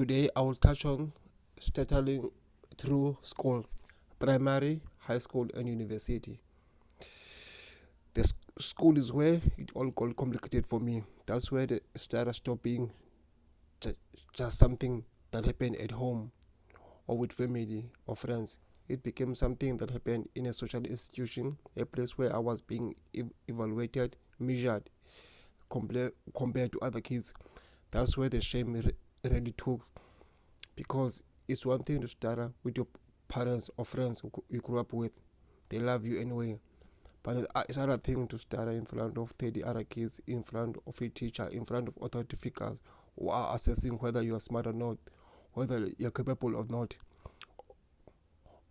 Today I will touch on stuttering through school, primary, high school, and university. The school is where it all got complicated for me. That's where the stutter stopped being just something that happened at home or with family or friends. It became something that happened in a social institution, a place where I was being evaluated, measured, compared to other kids. That's where the shame really took, because it's one thing to stutter with your parents or friends who you grew up with. They love you anyway. But it's another thing to stutter in front of 30 other kids, in front of a teacher, in front of authority figures who are assessing whether you are smart or not, whether you're capable or not.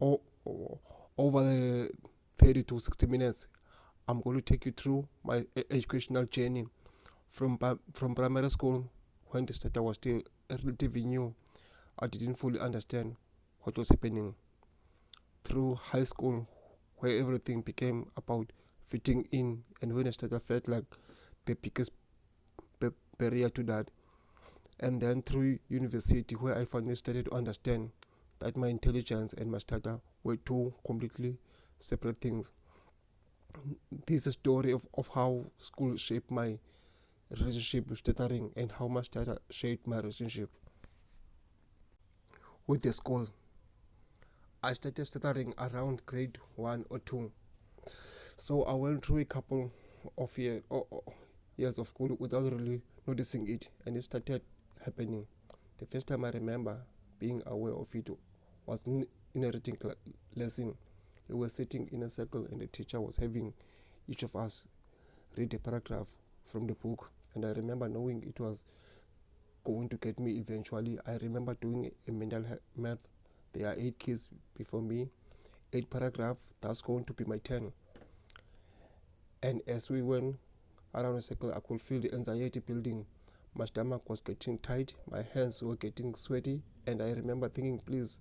Or over the 30 to 60 minutes, I'm going to take you through my educational journey from primary school, when the stutter was still relatively new. I didn't fully understand what was happening, through high school, where everything became about fitting in, and when I started felt like the biggest barrier to that, and then through university, where I finally started to understand that my intelligence and my stutter were two completely separate things. This is a story of how school shaped my relationship with stuttering, and how my stutter shaped my relationship with the school. I started stuttering around grade 1 or 2. So I went through a couple of years of school without really noticing it, and it started happening. The first time I remember being aware of it was in a reading lesson. We were sitting in a circle, and the teacher was having each of us read a paragraph from the book, and I remember knowing it was going to get me eventually. I remember doing a mental math. There are 8 kids before me, 8 paragraphs, that's going to be my turn. And as we went around the circle, I could feel the anxiety building. My stomach was getting tight, my hands were getting sweaty, and I remember thinking, please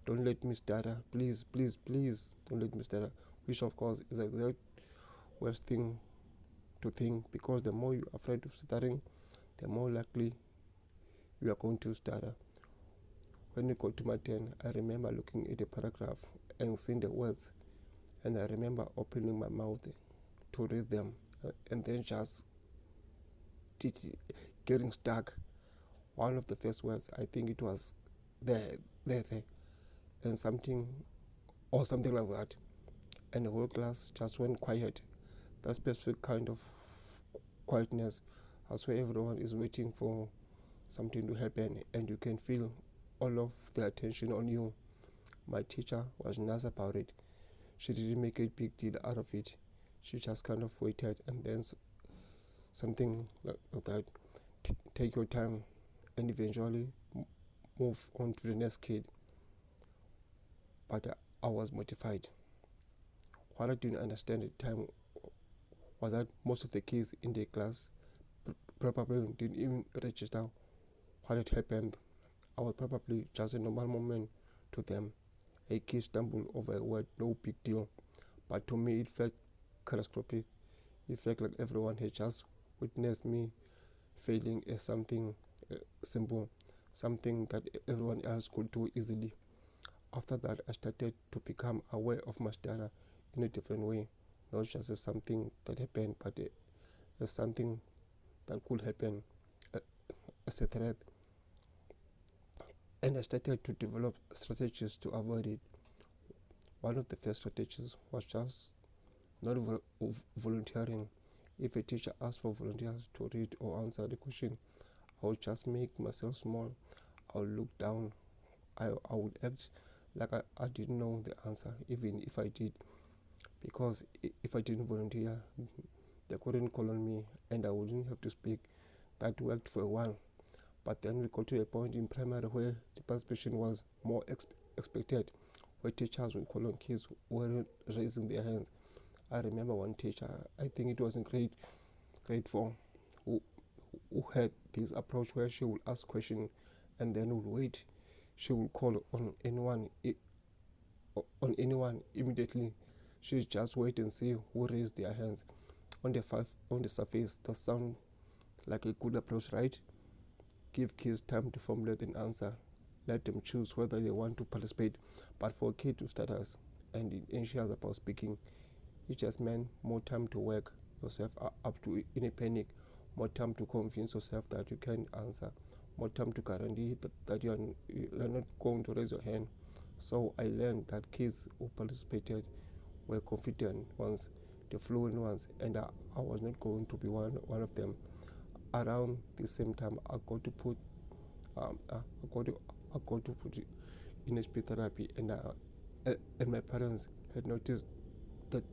don't let me stutter, please, please, please don't let me stutter, which of course is the exact worst thing to think, because the more you're afraid of stuttering, the more likely you are going to stutter. When we got to my turn, I remember looking at the paragraph and seeing the words, and I remember opening my mouth to read them, and then just getting stuck. One of the first words, I think it was there, and something like that, and the whole class just went quiet. That specific kind of quietness, as where everyone is waiting for something to happen, and you can feel all of the attention on you. My teacher was nice about it. She didn't make a big deal out of it. She just kind of waited, and then something like that. Take your time, and eventually move on to the next kid. But I was mortified. What I didn't understand at the time was that most of the kids in the class probably didn't even register what had happened. I was probably just a normal moment to them. A kid stumbled over a word, no big deal. But to me, it felt catastrophic. It felt like everyone had just witnessed me failing as something simple, something that everyone else could do easily. After that, I started to become aware of my stutter in a different way, not just as something that happened, but as something that could happen, as a threat. And I started to develop strategies to avoid it. One of the first strategies was just not volunteering. If a teacher asked for volunteers to read or answer the question, I would just make myself small. I would look down. I would act like I didn't know the answer, even if I did. Because if I didn't volunteer, they couldn't call on me, and I wouldn't have to speak. That worked for a while. But then we got to a point in primary where the participation was more expected, where teachers would call on kids who weren't raising their hands. I remember one teacher, I think it was in grade 4, who had this approach where she would ask questions and then would wait. She would call on anyone immediately. She would just wait and see who raised their hands. On the surface, that sounds like a good approach, right? give kids time to formulate an answer. Let them choose whether they want to participate. But for a kid to start us and it ensures about speaking, it just meant more time to work yourself up to in a panic, more time to convince yourself that you can answer, more time to guarantee that you're not going to raise your hand. So I learned that kids who participated were confident ones, the fluent ones, and I was not going to be one of them. Around the same time, I got to put in a speech therapy, and my parents had noticed that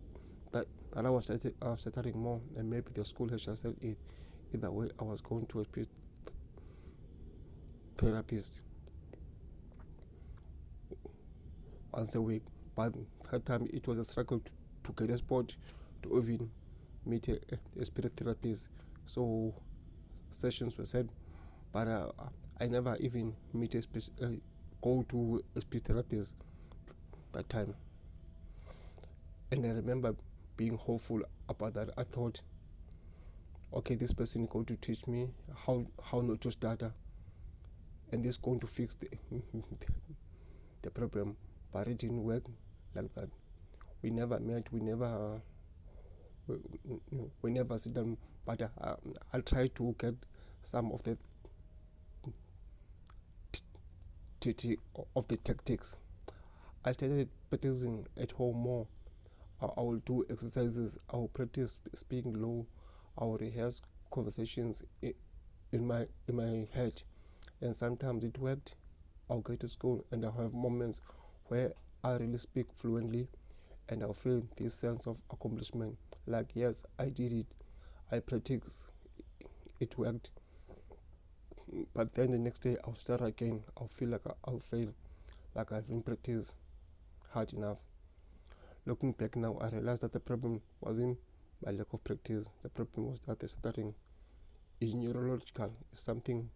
that I was stuttering more, and maybe the school had just said it. Either way, I was going to a speech therapist once a week. But that time it was a struggle to get a spot to even meet a spirit therapist. So sessions were said, but I never even go to a speech therapist that time. And I remember being hopeful about that. I thought, okay, this person is going to teach me how not to stutter, and this is going to fix the problem. But it didn't work like that. We never met. We never sit down. But I'll try to get some of the tactics. I started practicing at home more. I will do exercises. I will practice speaking low. I will rehearse conversations in my head, and sometimes it worked. I'll go to school and I'll have moments where I really speak fluently, and I'll feel this sense of accomplishment. Like, yes, I did it. I practiced. It worked. But then the next day I'll start again. I'll feel like I'll fail, like I haven't practiced hard enough. Looking back now, I realized that the problem wasn't my lack of practice. The problem was that the stuttering is neurological. It's something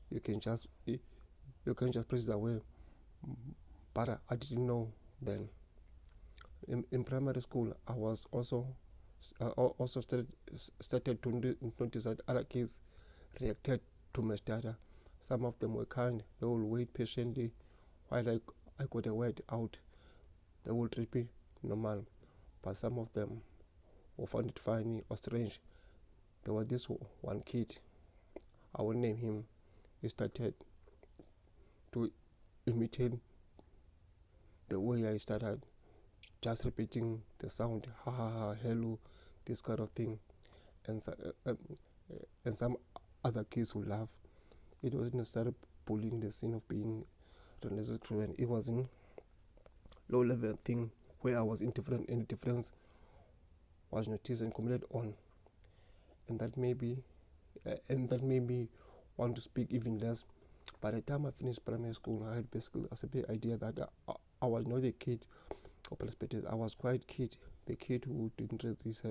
you can just press away. But I didn't know then. In primary school, I was also started to notice that other kids reacted to my stutter. Some of them were kind. They would wait patiently while I got a word out. They would treat me normal. But some of them who found it funny or strange. There was this one kid, I will name him. He started to imitate the way I started, just repeating the sound, ha ha ha, hello, this kind of thing. And and some other kids would laugh. It wasn't necessarily bullying the scene of being religious cruel. It wasn't low level thing where I was indifferent, and the difference was noticed and commented on. And that made me want to speak even less. By the time I finished primary school, I had basically a simple idea that I was not the kid of perspectives. I was quite kid, the kid who didn't raise his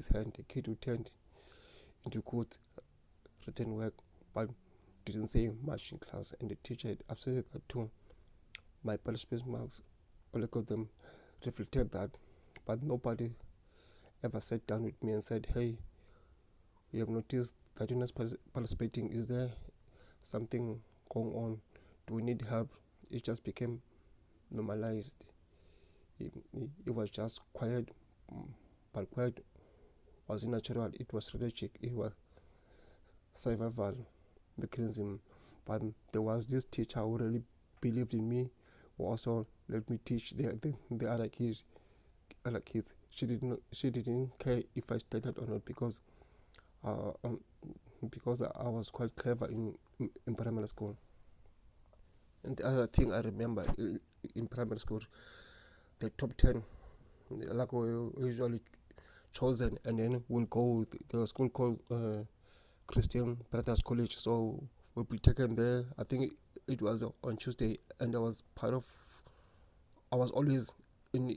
hand, the kid who turned into good written work but didn't say much in class, and the teacher had observed that too. My participation marks, all of them reflected that, but nobody ever sat down with me and said, hey, we have noticed that you're not participating. Is there something going on? Do we need help? It just became normalized. It was just quiet, but quiet wasn't natural. It was strategic. It was survival mechanism. But there was this teacher who really believed in me, who also let me teach the other kids. She didn't care if I studied or not, because I was quite clever in primary school. And the other thing I remember in primary school, the top 10, like we usually chosen, and then we'll go the school called Christian Brothers College. So we'll be taken there. I think it was on Tuesday, and I was always in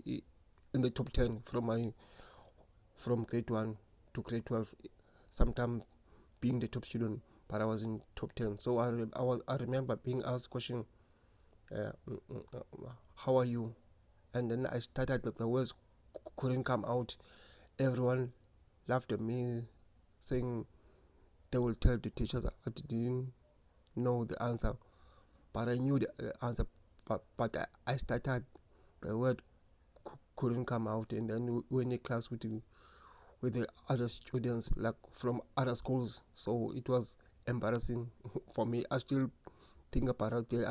the top 10 from grade 1 to grade 12. Sometimes being the top student, but I was in top 10. So I remember being asked question, how are you? And then I started, the words couldn't come out. Everyone laughed at me, saying they will tell the teachers that I didn't know the answer, but I knew the answer, but I started, the word couldn't come out, and then we were in a class with the other students, like from other schools, so it was embarrassing for me. I still think about it.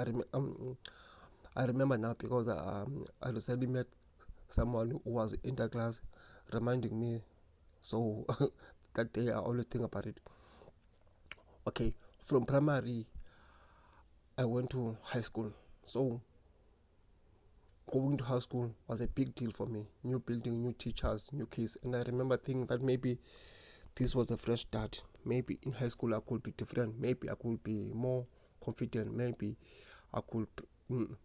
I remember now because I recently met someone who was in the class reminding me, so that day I always think about it. Okay, from primary I went to high school, so going to high school was a big deal for me. New building, new teachers, new kids, and I remember thinking that maybe this was a fresh start. Maybe in high school I could be different. Maybe I could be more confident. Maybe I could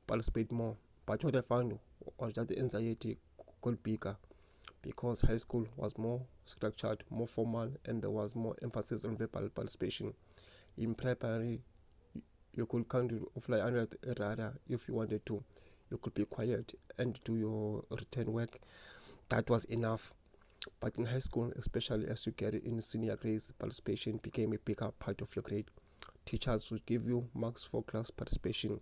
participate more. But what I found was that the anxiety got bigger because high school was more structured, more formal, and there was more emphasis on verbal participation. In primary, you could count offline under the radar if you wanted to. You could be quiet and do your written work. That was enough. But in high school, especially as you get in senior grades, participation became a bigger part of your grade. Teachers would give you marks for class participation.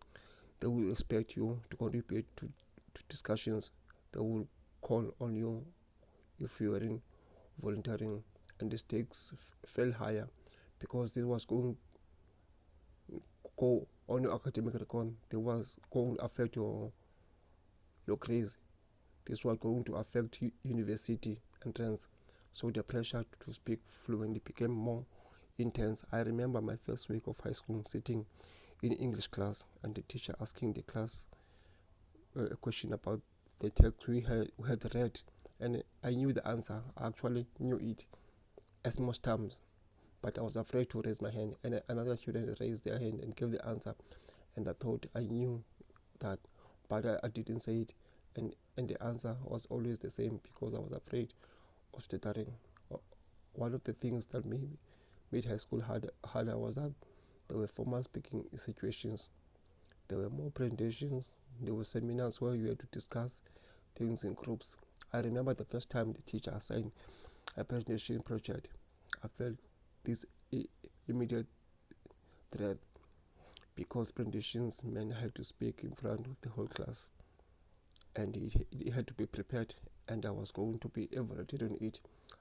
They will expect you to contribute to discussions. They will call on you if you were in volunteering, and the stakes fell higher because this was going go on your academic record. This was going to affect your grades. This was going to affect university entrance. So the pressure to speak fluently became more intense. I remember my first week of high school sitting in English class and the teacher asking the class a question about the text we had read, and I knew the answer. I actually knew it as most times, but I was afraid to raise my hand, and another student raised their hand and gave the answer, and I thought I knew that, but I didn't say it, and the answer was always the same because I was afraid of stuttering. One of the things that made high school harder was that there were formal speaking situations, there were more presentations, there were seminars where you had to discuss things in groups. I remember the first time the teacher assigned a presentation project. I felt this immediate threat because presentations meant I had to speak in front of the whole class, and it had to be prepared, and I was going to be evaluated on it.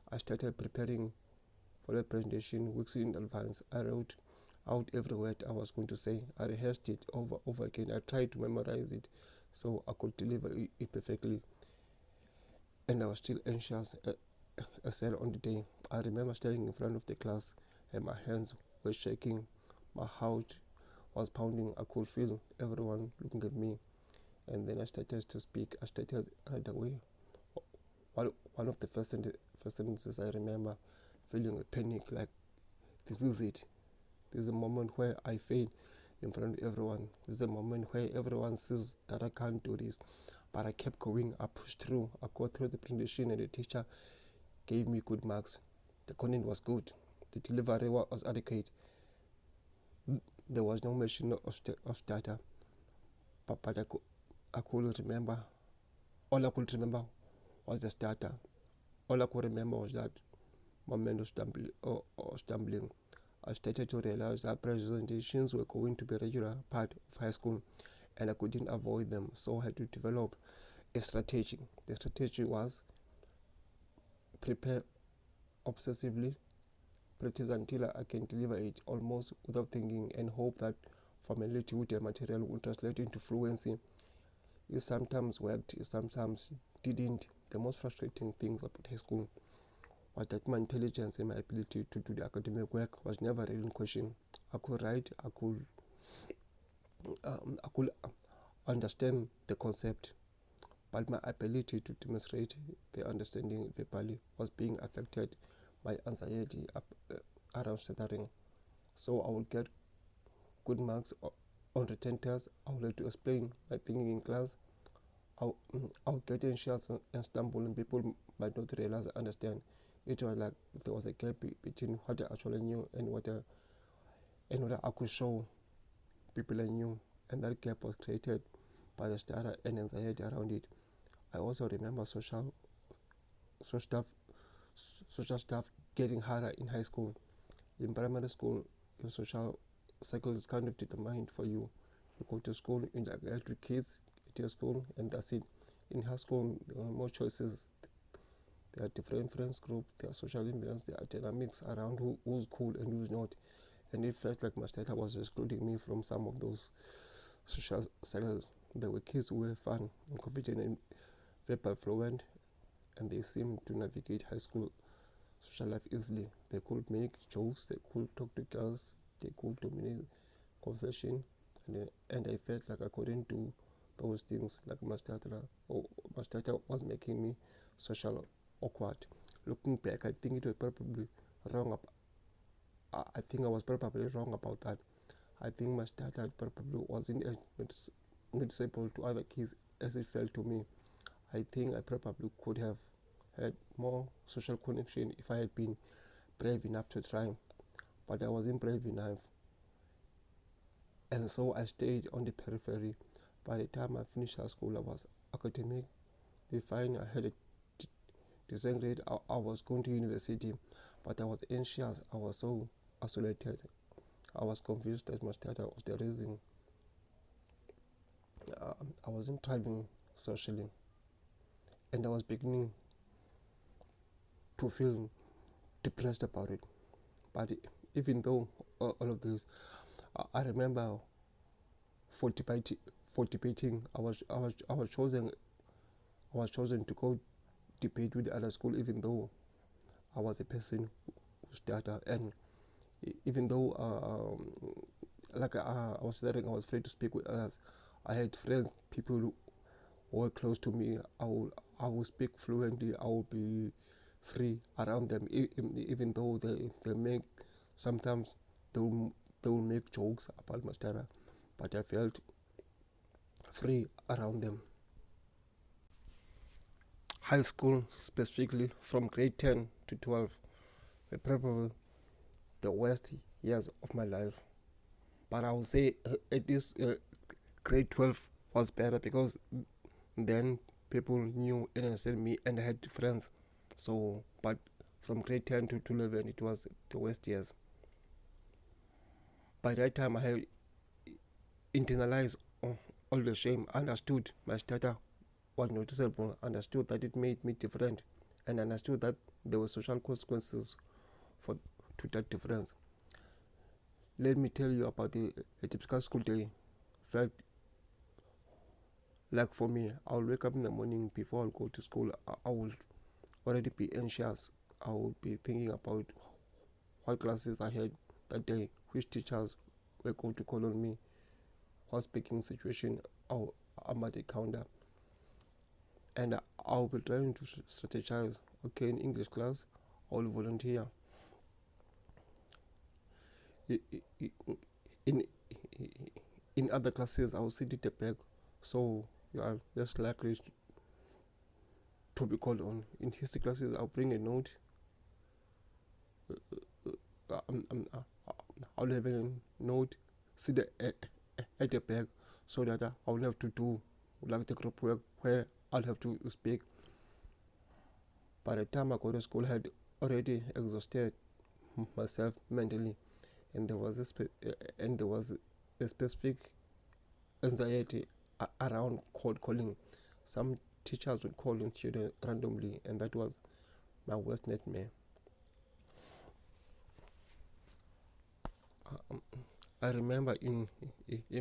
I started preparing for the presentation weeks in advance. I wrote out every word I was going to say. I rehearsed it over again. I tried to memorize it so I could deliver it perfectly, and I was still anxious as hell on the day. I remember standing in front of the class and my hands were shaking, my heart was pounding. I could feel everyone looking at me, and then I started to speak. I started right away. One of the first sentences I remember feeling a panic, like this is it. This is a moment where I fail in front of everyone. This is a moment where everyone sees that I can't do this. But I kept going. I pushed through. I got through the presentation, and the teacher gave me good marks. The content was good. The delivery was adequate. There was no mention of data. But I could remember. All I could remember was the starter. All I could remember was that moment of stumbling. I started to realize that presentations were going to be a regular part of high school, and I couldn't avoid them, so I had to develop a strategy. The strategy was prepare obsessively, practice until I can deliver it almost without thinking, and hope that familiarity with the material will translate into fluency. It sometimes worked, it sometimes didn't. The most frustrating things about high school was that my intelligence and my ability to do the academic work was never really in question. I could write, I could understand the concept, but my ability to demonstrate the understanding verbally was being affected by anxiety around stuttering. So I would get good marks on written tests. I would like to explain my thinking in class. I would get anxious and stumble, and people might not realize I understand. It was like there was a gap between what I actually knew and what I could show people I knew, and that gap was created by the stutter and anxiety around it. I also remember social stuff getting harder in high school. In primary school, your social cycle is kind of determined for you. You go to school, you interact with kids at your school, and that's it. In high school, there are more choices. There are different friends group, there are social ambience, there are dynamics around who's cool and who's not. And it felt like my stutter was excluding me from some of those social cycles. There were kids who were fun and confident and verbal fluent, and they seemed to navigate high school social life easily. They could make jokes, they could talk to girls, they could dominate conversation, and I felt like I couldn't do those things. Like my stutter was making me social awkward. Looking back, I think it was probably wrong. I think I was probably wrong about that. I think my stutter probably wasn't as noticeable to other kids as it felt to me. I think I probably could have had more social connection if I had been brave enough to try, but I wasn't brave enough, and so I stayed on the periphery. By the time I finished high school, I was academically fine. I had a decent grade. I was going to university, but I was anxious. I was so isolated. I was convinced that my stutter was the reason I wasn't thriving socially, and I was beginning to feel depressed about it. But even though all of this, I remember for debating, I was chosen to go debate with the other school, even though I was a person who started, and even though I was stuttering, I was afraid to speak with others. I had friends, people who were close to me. I will speak fluently. I will be free around them, even though they make sometimes they will make jokes about my stutter, but I felt free around them. High school, specifically from grade 10 to 12, were probably the worst years of my life. But I would say at least grade 12 was better because then people knew and understood me and I had friends. So, but from grade 10 to 11, it was the worst years. By that time, I had internalized all the shame, understood my stutter was noticeable, understood that it made me different, and understood that there were social consequences for to that difference. Let me tell you about a typical school day. Felt like for me, I will wake up in the morning before I go to school. I will already be anxious. I will be thinking about what classes I had that day, which teachers were going to call on me, what speaking situation I might encounter, and I will be trying to strategize. Okay, in English class, I will volunteer. In in other classes, I will sit at the back, so you are less likely to be called on. In history classes, I'll bring a note. I'll have a note, sit at the back, so that I'll have to do like the group work where I'll have to speak. By the time I go to school, I had already exhausted myself mentally, and there was a specific anxiety around cold calling. Some teachers would call on students randomly, and that was my worst nightmare. I remember in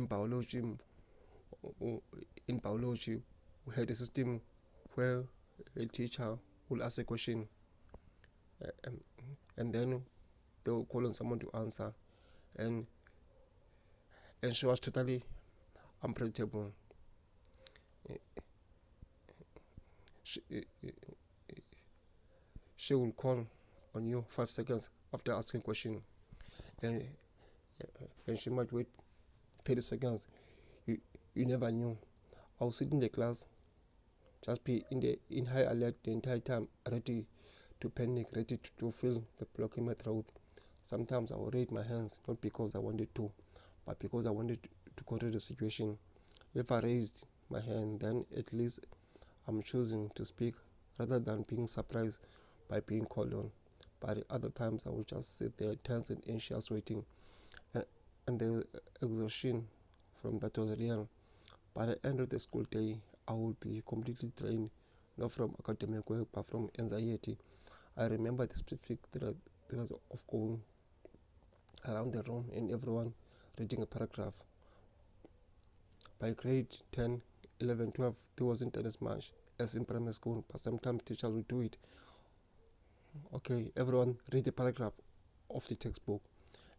biology, we had a system where a teacher will ask a question, and then they will call on someone to answer, and she was totally unpredictable. She, she will call on you 5 seconds after asking a question, and she might wait 30 seconds. You never knew. I was sitting in the class, just be in high alert the entire time, ready to panic, ready to feel the block in my throat. Sometimes I would raise my hands, not because I wanted to, but because I wanted to control the situation. If I raised my hand, then at least I'm choosing to speak rather than being surprised by being called on. But at other times I would just sit there tense and anxious waiting, uh, and the exhaustion from that was real. By the end of the school day, I would be completely drained, not from academic work but from anxiety. I remember the specific threat of going around the room and everyone reading a paragraph. By grade 10, 11, 12, there wasn't as much as in primary school, but sometimes teachers would do it. Okay, everyone read the paragraph of the textbook,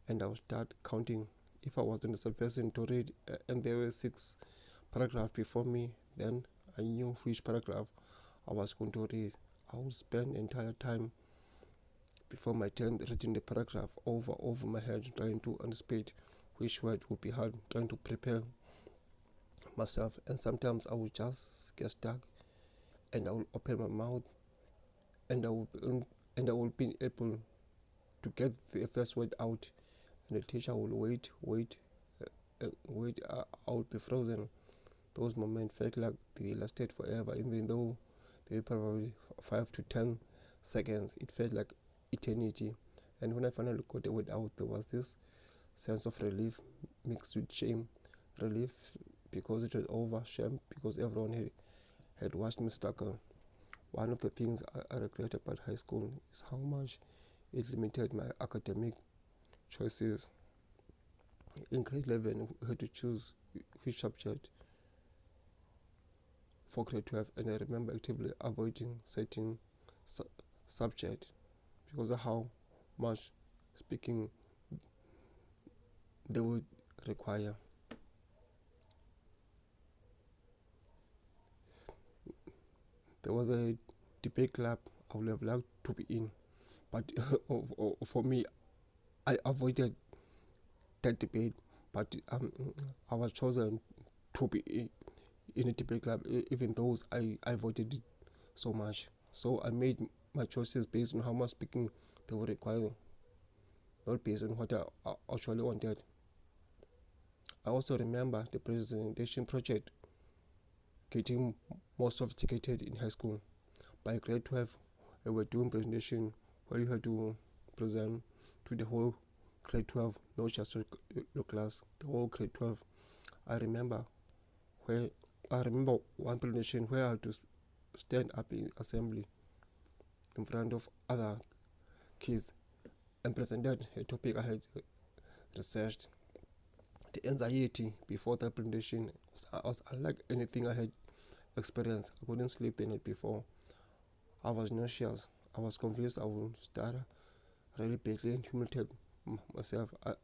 and I would start counting. If I wasn't the first person to read, and there were 6 paragraphs before me, then I knew which paragraph I was going to read. I would spend entire time before my turn reading the paragraph over my head, trying to anticipate which word would be hard, trying to prepare myself. And sometimes I would just get stuck, and I would open my mouth, and I would be able to get the first word out, and the teacher will wait. I would be frozen. Those moments felt like they lasted forever, even though they were probably 5 to 10 seconds. It felt like eternity. And when I finally got the word out, there was this sense of relief mixed with shame. Relief because it was over, shame because everyone had watched me struggle. One of the things I regret about high school is how much it limited my academic choices. In grade 11, we had to choose which subject for grade 12, and I remember actively avoiding certain subject because of how much speaking they would require. There was a debate club I would have liked to be in, but for me, I avoided that debate. But I was chosen to be in a debate club, even though I avoided it so much. So I made my choices based on how much speaking they would require, not based on what I actually wanted. I also remember the presentation project getting more sophisticated in high school. By grade 12, we were doing presentation where you had to present to the whole grade 12, not just your class, the whole grade 12. I remember where I remember one presentation where I had to stand up in assembly in front of other kids and presented a topic I had researched. The anxiety before that presentation was unlike anything I had experienced. I couldn't sleep the night before. I was nauseous. I was convinced I would stutter really badly and humiliated myself. I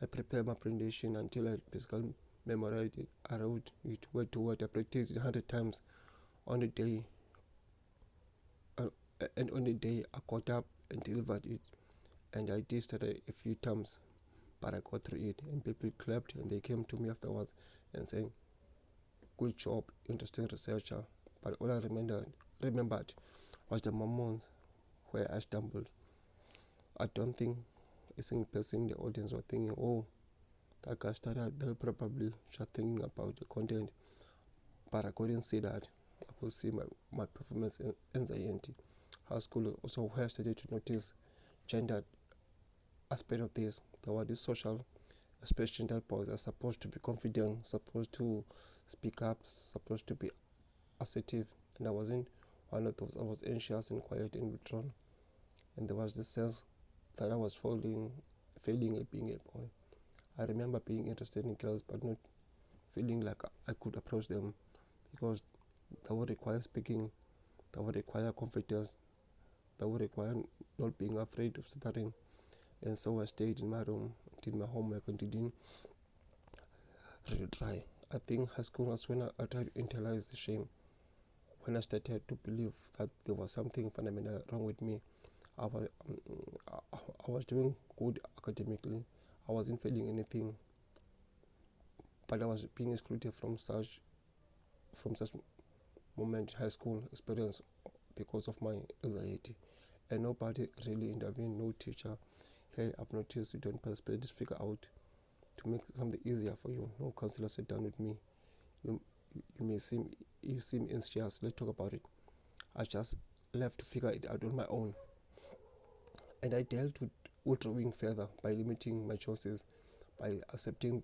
prepared my presentation until I basically memorized it. I wrote it word to word. I practiced it 100 times on the day. And on the day I got up and delivered it. And I did stutter a few times, but I got through it. And people clapped, and they came to me afterwards and saying, "Good job, interesting researcher." But all I remembered was the moments where I stumbled. I don't think a single person in the audience was thinking, "Oh, that guy started." They were probably just thinking about the content, but I couldn't see that. I could see my performance anxiety. High school also where I started to notice gender aspect of this. There was this social expectation that boys are supposed to be confident, supposed to speak up, supposed to be assertive, and I wasn't one of those. I was anxious and quiet and withdrawn, and there was this sense that I was failing at being a boy. I remember being interested in girls, but not feeling like I could approach them because that would require speaking, that would require confidence, that would require not being afraid of stuttering. And so I stayed in my room, did my homework, and didn't really try. I think high school was when I tried to internalize the shame, when I started to believe that there was something fundamental wrong with me. I was doing good academically. I wasn't failing anything, but I was being excluded from such moment high school experience because of my anxiety. And nobody really intervened, no teacher. Hey, I've noticed you don't participate, just figure out to make something easier for you. No counselor sit down with me. You you seem anxious, let's talk about it. I just left to figure it out on my own. And I dealt with withdrawing further by limiting my choices, by accepting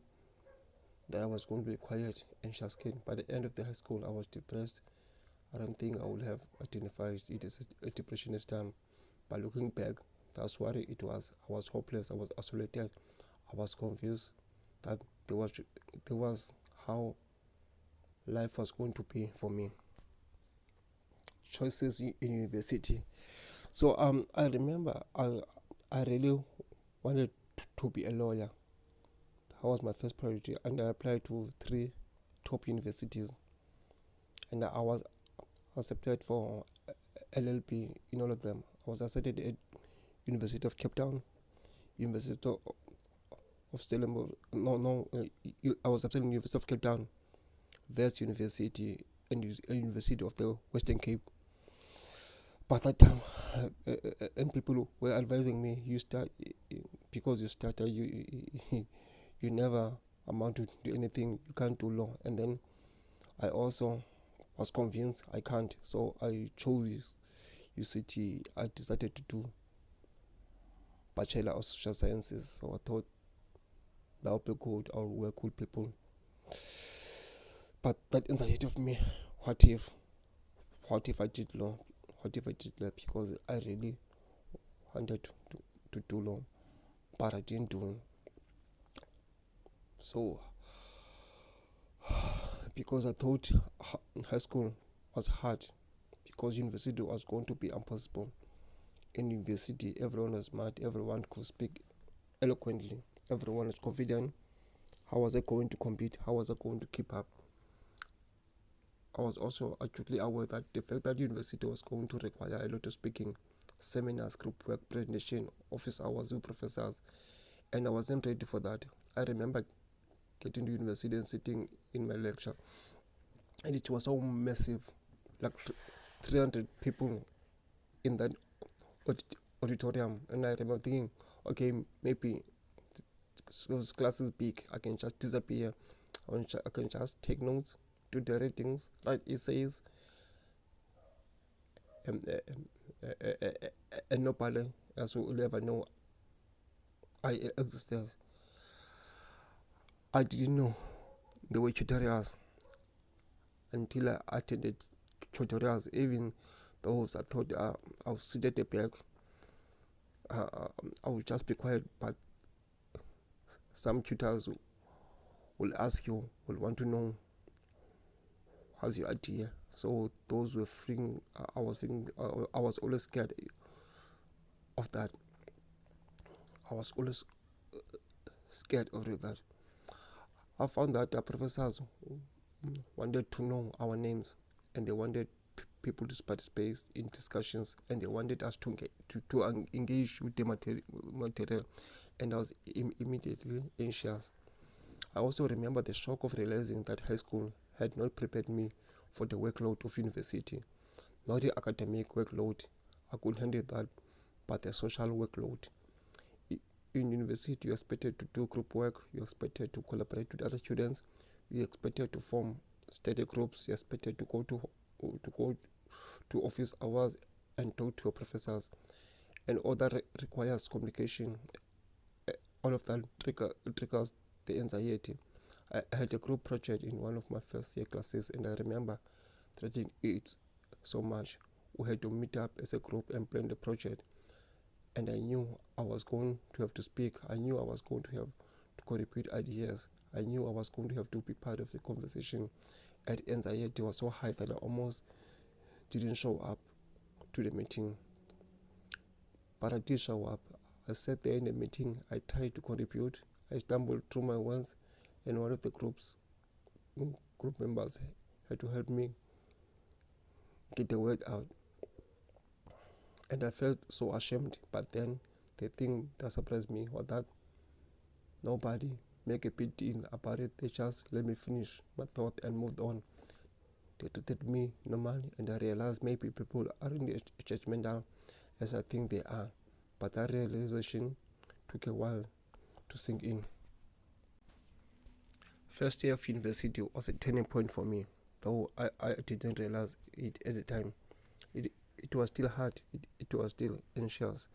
that I was going to be quiet and shy skin. By the end of the high school, I was depressed. I don't think I would have identified it as a depression at the time. But looking back, that's what it was. I was hopeless. I was isolated. I was confused that there was how life was going to be for me. Choices in university. So I remember I really wanted to be a lawyer. That was my first priority, and I applied to 3 top universities, and I was accepted for LLB in all of them. I was accepted at University of Cape Town, University of Stellenbosch. I was accepted in University of Cape Town, West University, and University of the Western Cape. But that time, and people were advising me, you start because you started, you never amount to do anything. You can't do law. And then I also was convinced I can't, so I chose UCT. I decided to do Bachelor of Social Sciences. So I thought that would be good. I would work with people. But that anxiety of me, what if I did law? What if I did law? Because I really wanted to do law, but I didn't do it. So, because I thought high school was hard, because university was going to be impossible. In university, everyone was smart, everyone could speak eloquently, everyone was confident. How was I going to compete? How was I going to keep up? I was also acutely aware that the fact that university was going to require a lot of speaking, seminars, group work, presentation, office hours with professors, and I wasn't ready for that. I remember getting to university and sitting in my lecture, and it was so massive, like 300 people in that auditorium, and I remember thinking, okay, maybe this class is big, I can just disappear, I can just take notes, do the readings, write essays, and nobody else will ever know I existed. I didn't know the way tutorials until I attended tutorials. Even those I thought I would sit at the back, I would just be quiet, but some tutors will ask you, will want to know how's your idea. So those were freeing. I was always scared of that. I was always scared of that. I found that the professors wanted to know our names, and they wanted people to participate in discussions, and they wanted us to engage with the material, and I was immediately anxious. I also remember the shock of realizing that high school had not prepared me for the workload of university. Not the academic workload, I could handle that, but the social workload. In university, you're expected to do group work, you're expected to collaborate with other students, you're expected to form study groups, you're expected to go to office hours and talk to your professors, and all that requires communication. All of that triggers the anxiety. I had a group project in one of my first year classes, and I remember dreading it so much. We had to meet up as a group and plan the project, and I knew I was going to have to speak. I knew I was going to have to contribute ideas. I knew I was going to have to be part of the conversation, and anxiety was so high that I almost didn't show up to the meeting. But I did show up. I sat there in the meeting. I tried to contribute. I stumbled through my words, and one of the group members had to help me get the word out. And I felt so ashamed. But then the thing that surprised me was that nobody make a big deal about it. They just let me finish my thought and moved on. They treated me normally, and I realized maybe people aren't as judgmental as I think they are. But that realization took a while to sink in. First year of university was a turning point for me, though I didn't realize it at the time. It was still hard, it was still anxious,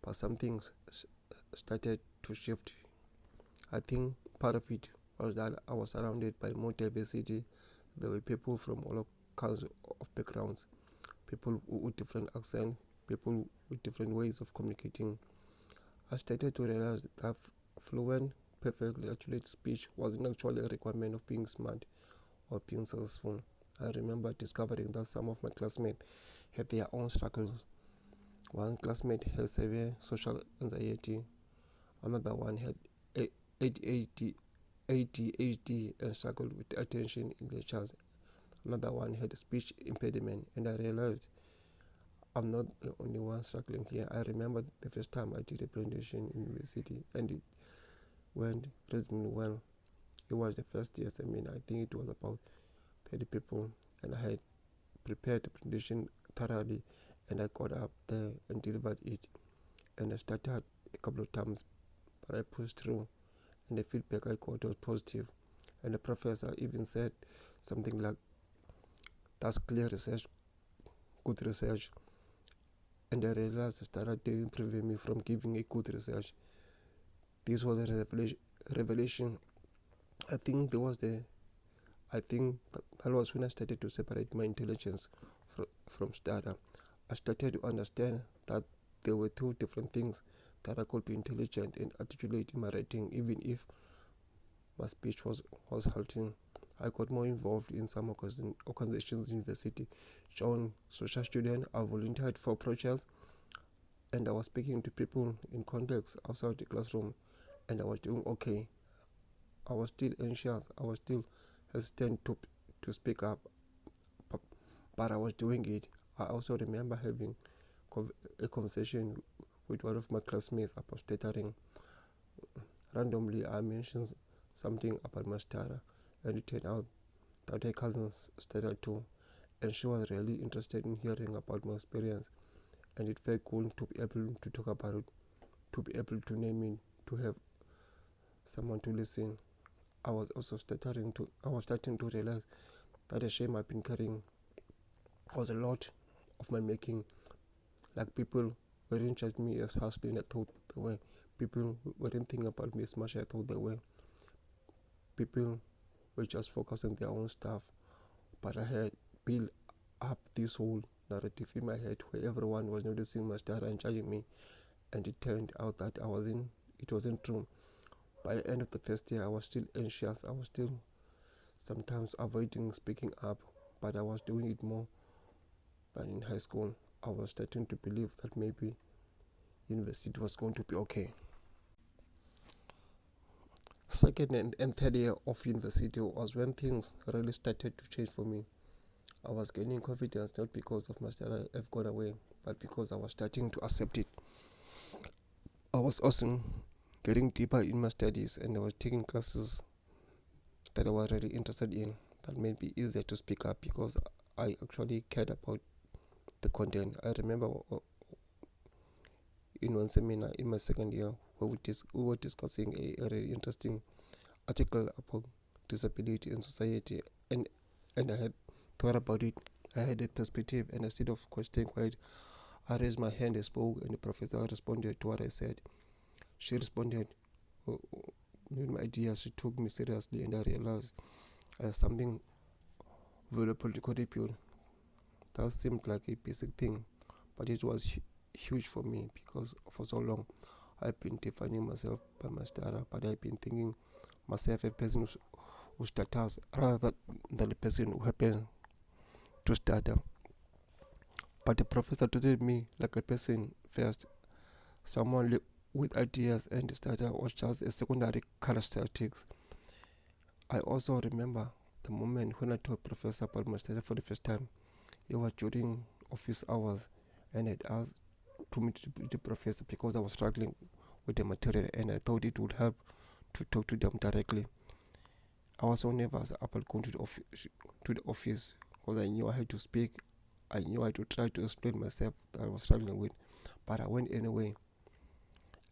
but something started to shift. I think part of it was that I was surrounded by more diversity. There were people from all kinds of backgrounds, people with different accents, people with different ways of communicating. I started to realize that fluent, perfectly articulate speech wasn't actually a requirement of being smart or being successful. I remember discovering that some of my classmates had their own struggles. One classmate had severe social anxiety, another one had ADHD and struggled with attention in lectures. Another one had a speech impediment, and I realized I'm not the only one struggling here. I remember the first time I did a presentation in university, and it went reasonably well. It was the first year seminar. I think it was about 30 people, and I had prepared the presentation thoroughly, and I got up there and delivered it. And I started a couple of times, but I pushed through, and the feedback I got was positive. And the professor even said something like, "That's clear research, good research." And I realized I started to improve me from giving a good research. This was a revelation. I think that was when I started to separate my intelligence from stutter. I started to understand that there were two different things, that I could be intelligent and articulate in my writing, even if my speech was halting. I got more involved in some organizations in university. Joined social student, I volunteered for projects, and I was speaking to people in contexts outside the classroom, and I was doing okay. I was still anxious, I was still hesitant to speak up, but I was doing it. I also remember having a conversation with one of my classmates about stuttering. Randomly, I mentioned something about my stutter, and it turned out that her cousin stuttered too, and she was really interested in hearing about my experience. And it felt cool to be able to talk about it, to be able to name it, to have someone to listen. I was starting to realize that the shame I've been carrying was a lot of my making. Like, people weren't judging me as hustling I thought they were. People weren't thinking about me as much as I thought they were. People were just focused on their own stuff. But I had built up this whole narrative in my head where everyone was noticing my style and judging me, and it turned out that it wasn't true. By the end of the first year, I was still anxious. I was still sometimes avoiding speaking up, but I was doing it more than in high school. I was starting to believe that maybe university was going to be okay. Second and third year of university was when things really started to change for me. I was gaining confidence not because of my study have gone away, but because I was starting to accept it. I was also getting deeper in my studies, and I was taking classes that I was really interested in, that made me easier to speak up because I actually cared about the content. I remember in one seminar in my second year where we were discussing a really interesting article about disability in society, and I had thought about it. I had a perspective, and instead of questioning quiet, I raised my hand and spoke, and the professor responded to what I said. She responded with my ideas. She took me seriously, and I realized I had something valuable to contribute. That seemed like a basic thing, but it was huge for me because for so long I've been defining myself by my stutter, but I've been thinking myself a person who stutters rather than a person who happens to stutter. But the professor treated me like a person first, someone with ideas, and the stutter was just a secondary characteristics. I also remember the moment when I told Professor about my stutter for the first time. It was during office hours, and I'd asked to meet the professor because I was struggling with the material, and I thought it would help to talk to them directly. I was so nervous about going to the office because I knew I had to speak. I knew I had to try to explain myself that I was struggling with, but I went anyway,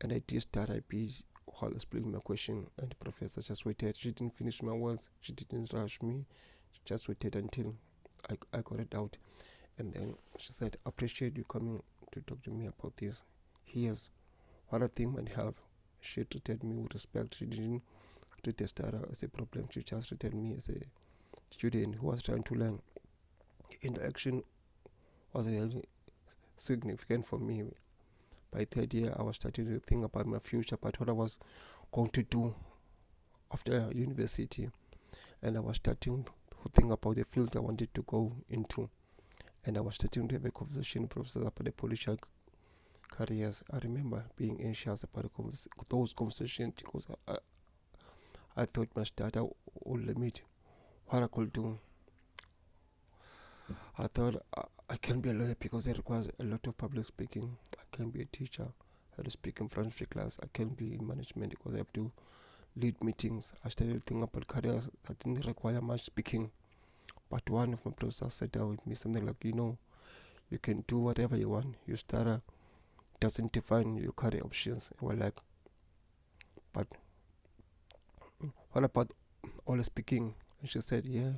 and I did start I speech while explaining my question, and the professor just waited. She didn't finish my words. She didn't rush me. She just waited until I got it out, and then she said, "Appreciate you coming to talk to me about this. Here's what I think might help. She treated me with respect. She didn't treat the stutter as a problem. She just treated me as a student who was trying to learn. Interaction was really significant for me. By third year, I was starting to think about my future, about what I was going to do after university, and I was starting to think about the field I wanted to go into, and I was starting to have a conversation with professors about the political careers. I remember being anxious about those conversations because I thought my stutter would limit what I could do. I thought I can be a lawyer because it requires a lot of public speaking. I can be a teacher. I have to speak in front of the class. I can be in management because I have to lead meetings. I started thinking about careers that didn't require much speaking. But one of my professors sat down with me, something like, you can do whatever you want. Your stutter doesn't define your career options. And we're like, but what about all the speaking? And she said, yeah,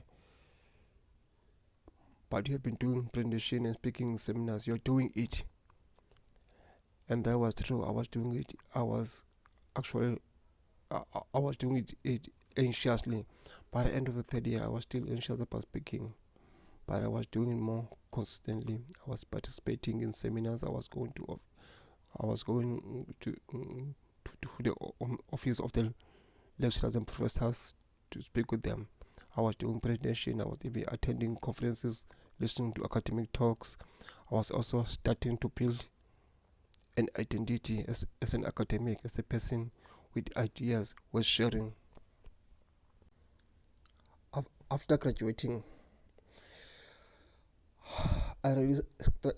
but you have been doing presentation and speaking seminars. You're doing it. And that was true. I was doing it. I was doing it anxiously. By the end of the third year, I was still anxious about speaking, but I was doing it more consistently. I was participating in seminars. I was going to the office of the lecturers and professors to speak with them. I was doing presentation. I was even attending conferences, listening to academic talks. I was also starting to build an identity as an academic, as a person with ideas, was sharing. After graduating, I really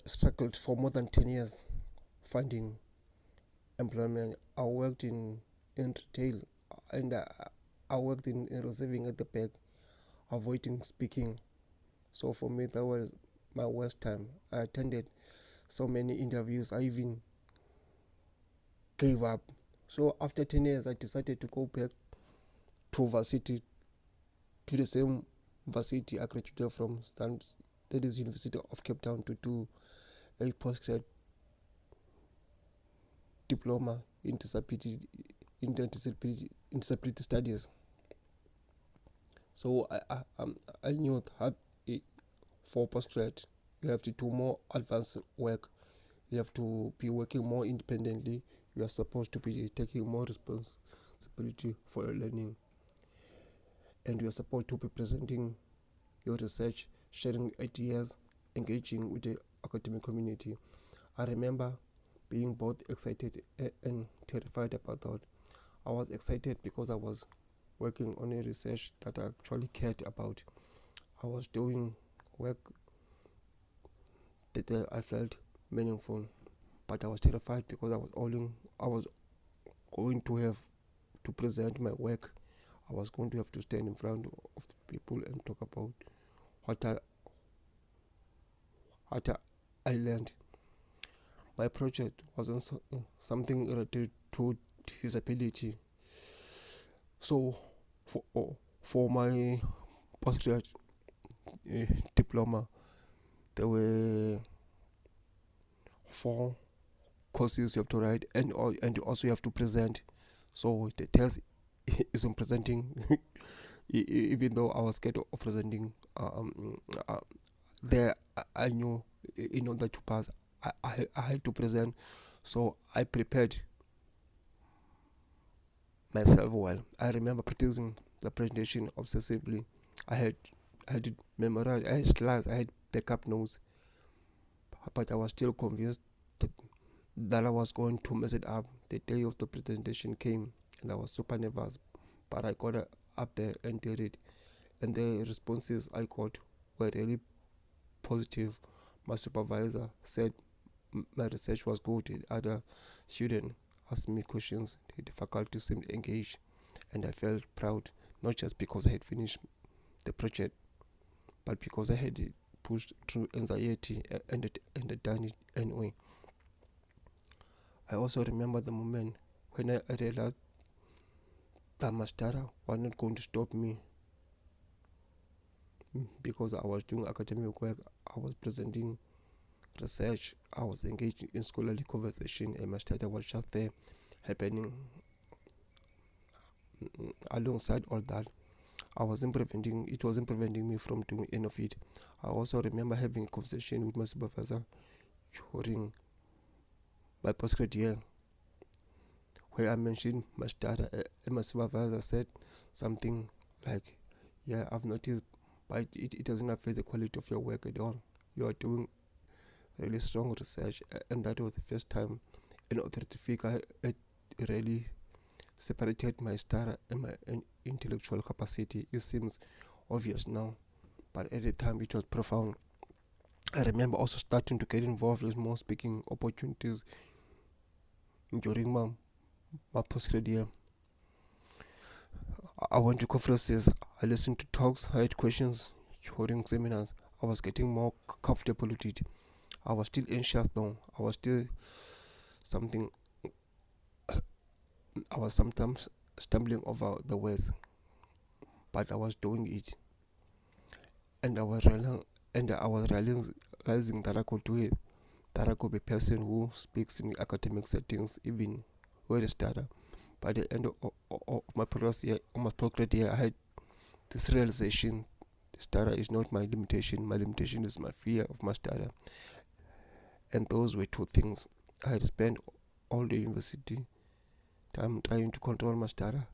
struggled for more than 10 years finding employment. I worked in retail, and I worked in receiving at the back, avoiding speaking. So for me, that was my worst time. I attended so many interviews. I even gave up. So after 10 years, I decided to go back to varsity, to the same varsity I graduated from, that is University of Cape Town, to do a postgrad diploma in disability studies. So I knew that for postgrad you have to do more advanced work. You have to be working more independently. You are supposed to be taking more responsibility for your learning, and you are supposed to be presenting your research, sharing ideas, engaging with the academic community. I remember being both excited and terrified about that. I was excited because I was working on a research that I actually cared about. I was doing work that I felt meaningful, but I was terrified because I was going to have to present my work. I was going to have to stand in front of the people and talk about what I learned. My project was on something related to disability. So for my postgrad diploma, there were 4 courses you have to write, and also you have to present. So the test is on presenting. Even though I was scared of presenting, there I knew in order to pass, I had to present. So I prepared myself well. I remember practicing the presentation obsessively. I had it memorized. I had slides. I had backup notes, but I was still convinced that I was going to mess it up. The day of the presentation came, and I was super nervous, but I got up there and did it. And the responses I got were really positive. My supervisor said my research was good. The other student asked me questions. The faculty seemed engaged, and I felt proud, not just because I had finished the project, but because I had pushed through anxiety and done it anyway. I also remember the moment when I realized that my stutter was not going to stop me, because I was doing academic work. I was presenting research. I was engaged in scholarly conversation, and my study was just there happening. Alongside all that, it wasn't preventing me from doing any of it. I also remember having a conversation with my supervisor during my postgrad year, where I mentioned my study, and my supervisor said something like, "Yeah, I've noticed, but it doesn't affect the quality of your work at all. You are doing really strong research," and that was the first time an authority figure had really separated my study and my intellectual capacity. It seems obvious now, but at the time it was profound. I remember also starting to get involved with more speaking opportunities during my postgrad year. I went to conferences, I listened to talks, I had questions during seminars. I was getting more comfortable with it. I was still anxious though. Something I was sometimes stumbling over the words, but I was doing it, and I was realizing that I could do it. That I could be a person who speaks in academic settings, even with a stutter. By the end of my previous year, my postgrad year, I had this realization: the stutter is not my limitation. My limitation is my fear of my stutter, and those were two things. I had spent all the university time trying to control my stutter,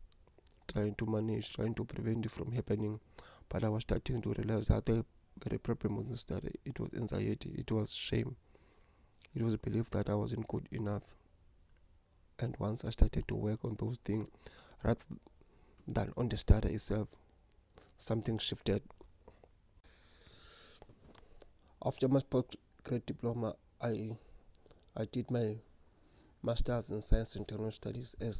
trying to manage, trying to prevent it from happening. But I was starting to realize that the very problem wasn't stutter. It was anxiety. It was shame. It was a belief that I wasn't good enough. And once I started to work on those things, rather than on the stutter itself, something shifted. After my postgrad diploma, I did my master's in science and technology studies at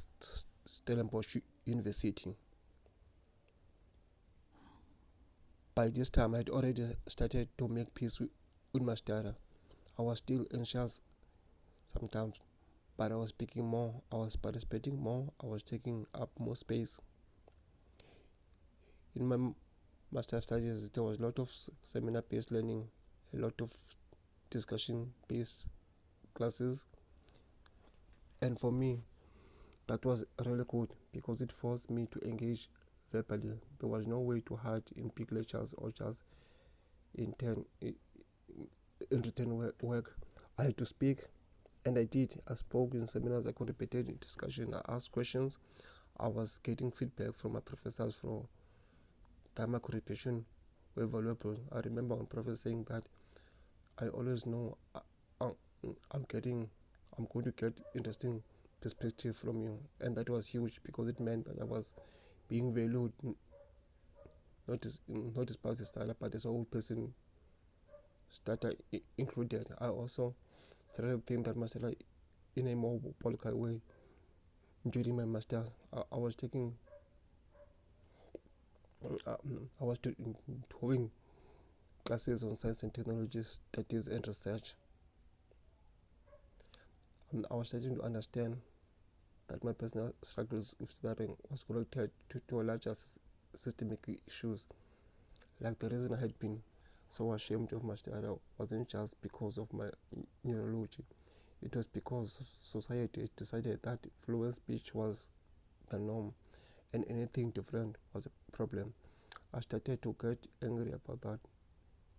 Stellenbosch University. By this time, I had already started to make peace with my stutter. I was still anxious sometimes, but I was speaking more, I was participating more, I was taking up more space. In my master studies, there was a lot of seminar-based learning, a lot of discussion-based classes, and for me, that was really good because it forced me to engage verbally. There was no way to hide in big lectures or just in written work. I had to speak, and I did. I spoke in seminars, I contributed in discussion, I asked questions. I was getting feedback from my professors for that my contribution were valuable. I remember one professor saying that I always know I'm going to get interesting perspective from you, and that was huge because it meant that I was being valued, not just by the starter, but as a whole person, starter included. I also started to think that myself in a more political way during my masters. I was taking I was doing classes on science and technology studies and research. I was starting to understand that my personal struggles with stuttering was connected to larger systemic issues. Like the reason I had been so ashamed of my stutter wasn't just because of my neurology. It was because society decided that fluent speech was the norm and anything different was a problem. I started to get angry about that,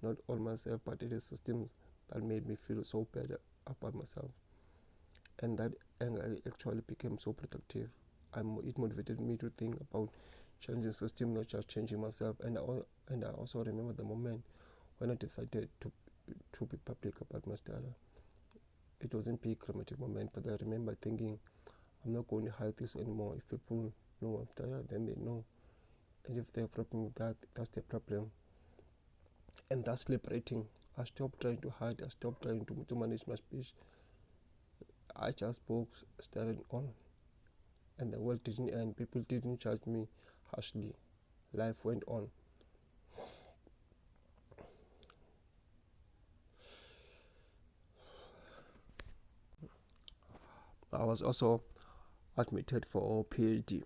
not on myself, but at the systems that made me feel so bad about myself. And that anger actually became so productive. It motivated me to think about changing system, not just changing myself. And I also remember the moment when I decided to be public about my stutter. It wasn't a big dramatic moment, but I remember thinking, I'm not going to hide this anymore. If people know I'm tired, then they know. And if they have a problem with that, that's their problem. And that's liberating. I stopped trying to hide. I stopped trying to manage my speech. I just spoke, started on. And the world didn't end. People didn't judge me harshly. Life went on. I was also admitted for PhD.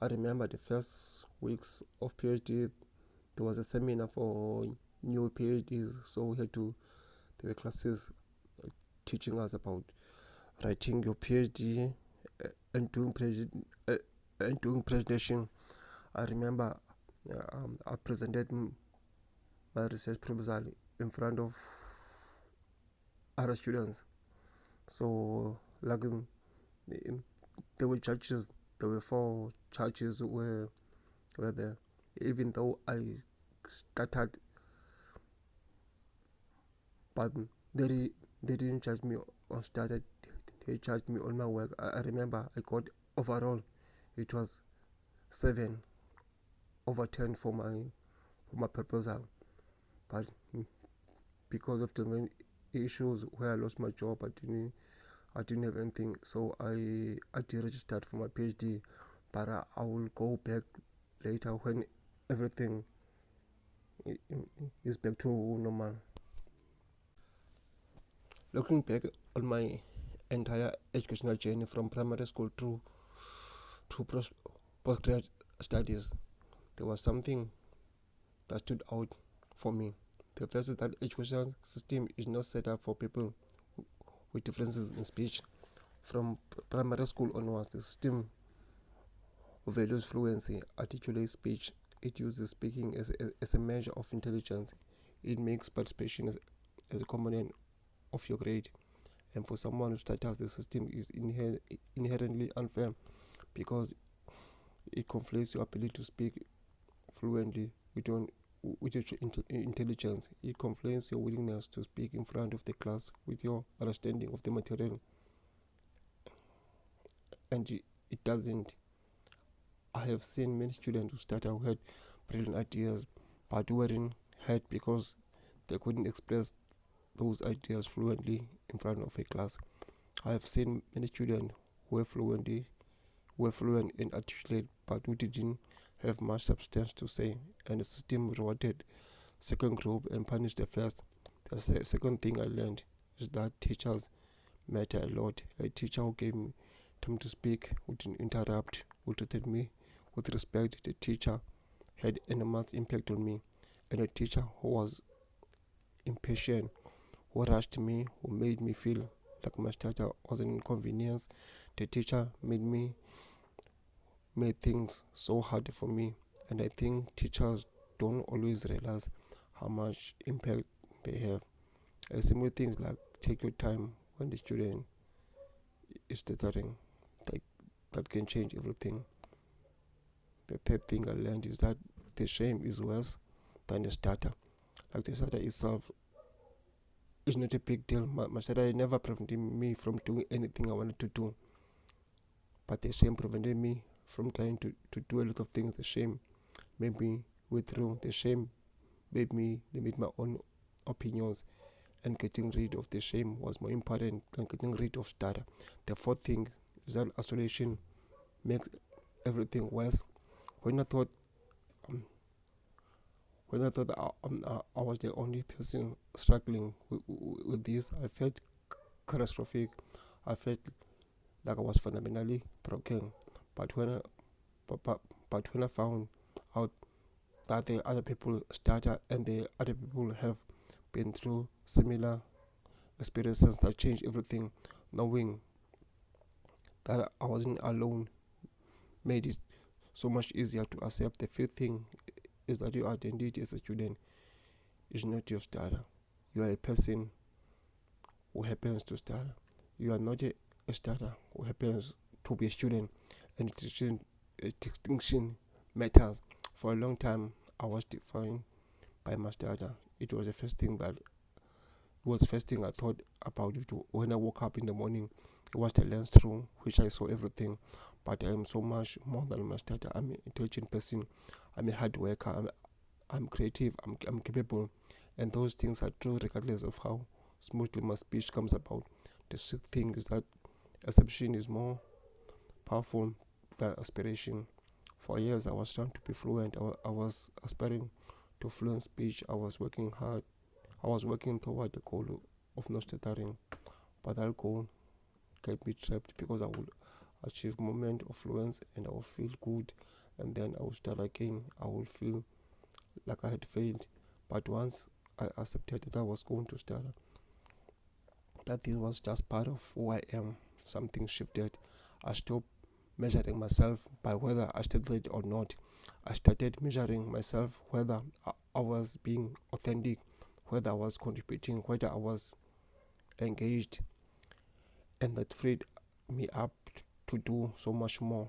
I remember the first weeks of PhD, there was a seminar for new PhDs, so we had to there were classes teaching us about writing your PhD and doing presentation. I remember I presented my research proposal in front of other students. So like there were judges. There were 4 judges who were there. Even though I stuttered, but they didn't judge me on stutter. They judged me on my work. I remember I got overall it was 7/10 for my proposal, but because of the main issues where I lost my job, I didn't have anything, so I deregistered for my PhD, but I will go back later when everything is back to normal. Looking back on my entire educational journey from primary school to postgraduate studies, there was something that stood out for me. The first is that education system is not set up for people with differences in speech. From primary school onwards, the system values fluency, articulate speech. It uses speaking as a measure of intelligence. It makes participation as a component of your grade. And for someone who stutters, the system is inherently unfair because it conflates your ability to speak fluently with your intelligence. It conflates your willingness to speak in front of the class with your understanding of the material, and it doesn't. I have seen many students who stutter who had brilliant ideas but weren't heard because they couldn't express those ideas fluently in front of a class. I have seen many students who were fluent in articulate but who didn't have much substance to say, and the system rewarded second group and punished the first. The second thing I learned is that teachers matter a lot. A teacher who gave me time to speak, who didn't interrupt, who treated me with respect, the teacher had enormous impact on me. And a teacher who was impatient, who rushed me, who made me feel like my stutter was an inconvenience, the teacher made things so hard for me. And I think teachers don't always realize how much impact they have. A simple things like take your time when the student is stuttering, that can change everything. The third thing I learned is that the shame is worse than the stutter. Like the stutter itself is not a big deal. My stutter never prevented me from doing anything I wanted to do, but the shame prevented me from trying to do a lot of things. The shame made me withdraw. The shame made me limit my own opinions, and getting rid of the shame was more important than getting rid of stutter. The fourth thing is that isolation makes everything worse. When I thought I was the only person struggling with this, I felt catastrophic. I felt like I was fundamentally broken. But when I found out that the other people stutter and the other people have been through similar experiences that changed everything, knowing that I wasn't alone made it so much easier to accept. The fifth thing is that your identity as a student is not your stutter. You are a person who happens to stutter. You are not a stutter who happens to be a student, and distinction matters. For a long time, I was defined by my stutter. It was the first thing I thought about it when I woke up in the morning. It was the lens through which I saw everything. But I am so much more than my stutter. I'm an intelligent person. I'm a hard worker. I'm creative. I'm capable, and those things are true regardless of how smoothly my speech comes about. The sixth thing is that assumption is more powerful than aspiration. For years, I was trying to be fluent. I was aspiring to fluent speech. I was working hard. I was working toward the goal of not stuttering, but that goal kept me trapped because I would achieve moment of fluence and I would feel good, and then I would start again. I would feel like I had failed. But once I accepted that I was going to stutter, that this was just part of who I am. Something shifted. I stopped measuring myself by whether I studied or not. I started measuring myself whether I was being authentic, whether I was contributing, whether I was engaged, and that freed me up to do so much more.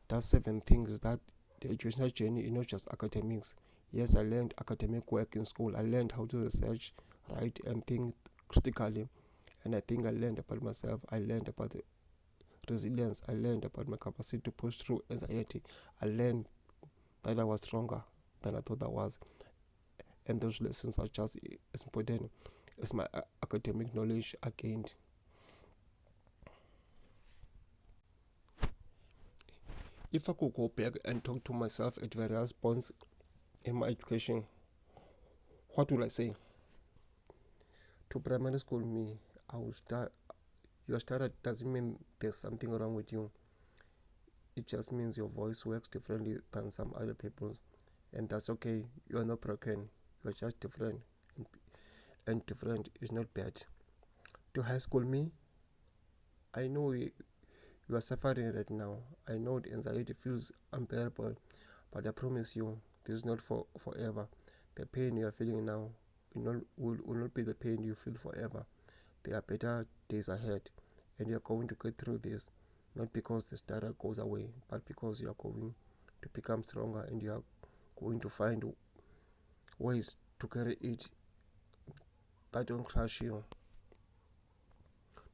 That's 7 things that the educational journey is not just academics. Yes, I learned academic work in school. I learned how to research, write, and think critically. And I think I learned about myself. I learned about resilience. I learned about my capacity to push through anxiety. I learned that I was stronger than I thought I was. And those lessons are just as important as my academic knowledge I gained. If I could go back and talk to myself at various points in my education, what will I say? To primary school me, I will start. Your starter doesn't mean there's something wrong with you. It just means your voice works differently than some other people's, and that's okay. You are not broken. You are just different, and different is not bad. To high school me, I know you are suffering right now. I know the anxiety feels unbearable, but I promise you, this is not for forever. The pain you are feeling now will not be the pain you feel forever. There are better days ahead, and you are going to get through this, not because the stutter goes away, but because you are going to become stronger and you are going to find ways to carry it that don't crush you.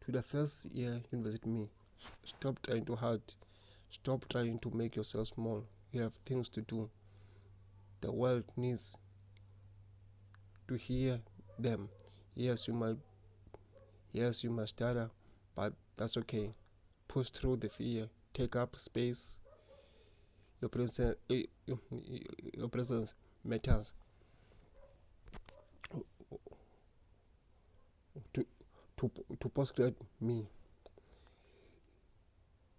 To the first year university me, stop trying too hard. Stop trying to make yourself small. You have things to do. The world needs to hear them. Yes, you must stutter, but that's okay. Push through the fear. Take up space. Your presence, your presence matters. To to postgrad me,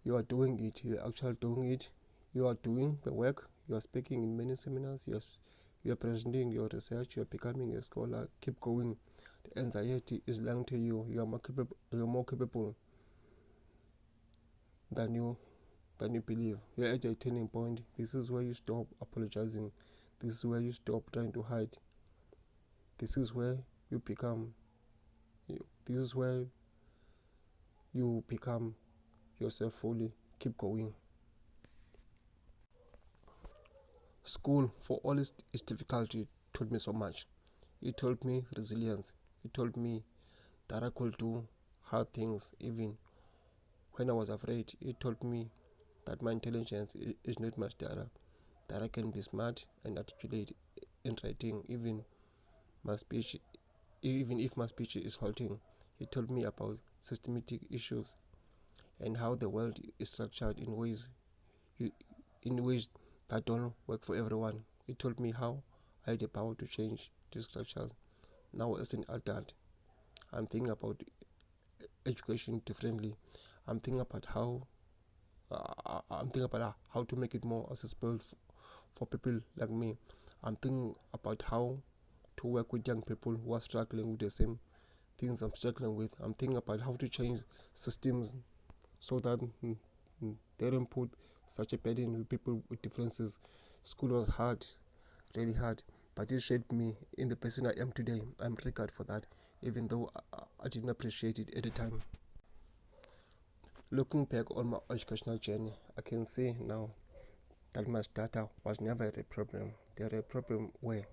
you are doing it. You are actually doing it. You are doing the work. You are speaking in many seminars. You are presenting your research. You are becoming a scholar. Keep going. The anxiety is lying to you. You are more capable. You are more capable than you believe. You are at a turning point. This is where you stop apologizing. This is where you stop trying to hide. This is where you become. This is where you become yourself fully. Keep going. School, for all its difficulty, taught me so much. It taught me resilience. It taught me that I could do hard things even when I was afraid. It taught me that my intelligence is not much data, that I can be smart and articulate in writing, my speech, even if my speech is halting. It taught me about systematic issues and how the world is structured you, in ways that don't work for everyone. It told me how I had the power to change these structures. Now, as an adult, I'm thinking about education differently. I'm thinking about how to make it more accessible for people like me. I'm thinking about how to work with young people who are struggling with the same things I'm struggling with. I'm thinking about how to change systems so that they don't put such a burden with people with differences. School was hard, really hard, but it shaped me in the person I am today. I'm regret for that, even though I didn't appreciate it at the time. Looking back on my educational journey, I can say now that my data was never a problem. There a problem where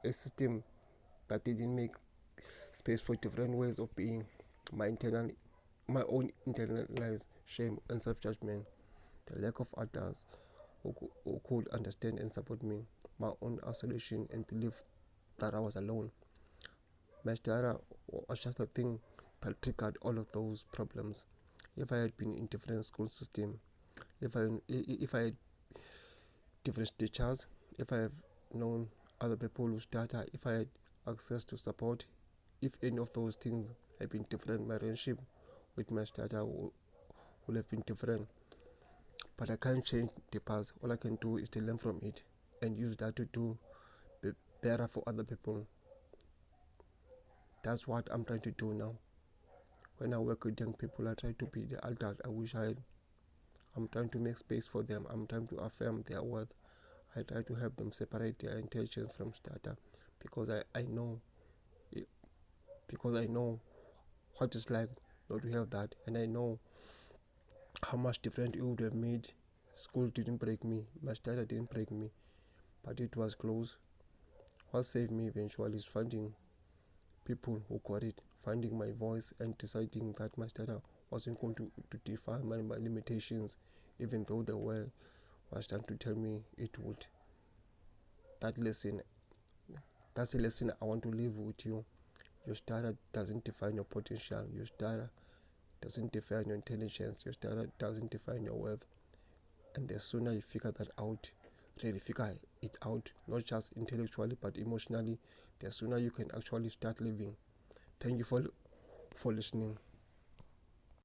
a system that didn't make space for different ways of being, my internal my own internalized shame and self-judgment, the lack of others who could understand and support me, my own isolation and belief that I was alone. My data was just a thing that triggered all of those problems. If I had been in different school system, if I had different teachers, if I have known other people whose data, if I had access to support, if any of those things had been different, my relationship with my data would have been different. But I can't change the past. All I can do is to learn from it and use that to do better for other people. That's what I'm trying to do now. When I work with young people, I try to be the adult I wish I had. I'm trying to make space for them. I'm trying to affirm their worth. I try to help them separate their intentions from stutter, because I know because I know what it's like not to have that, and I know how much different it would have made. School didn't break me, my stutter didn't break me, but it was close. What saved me eventually is finding people who got it, finding my voice, and deciding that my stutter wasn't going to define my limitations, even though the world was trying to tell me it would. That lesson, that's a lesson I want to leave with you. Your stutter doesn't define your potential. Your stutter doesn't define your intelligence. Your stutter doesn't define your worth. And the sooner you figure that out, really figure it out, not just intellectually but emotionally, the sooner you can actually start living. Thank you for listening.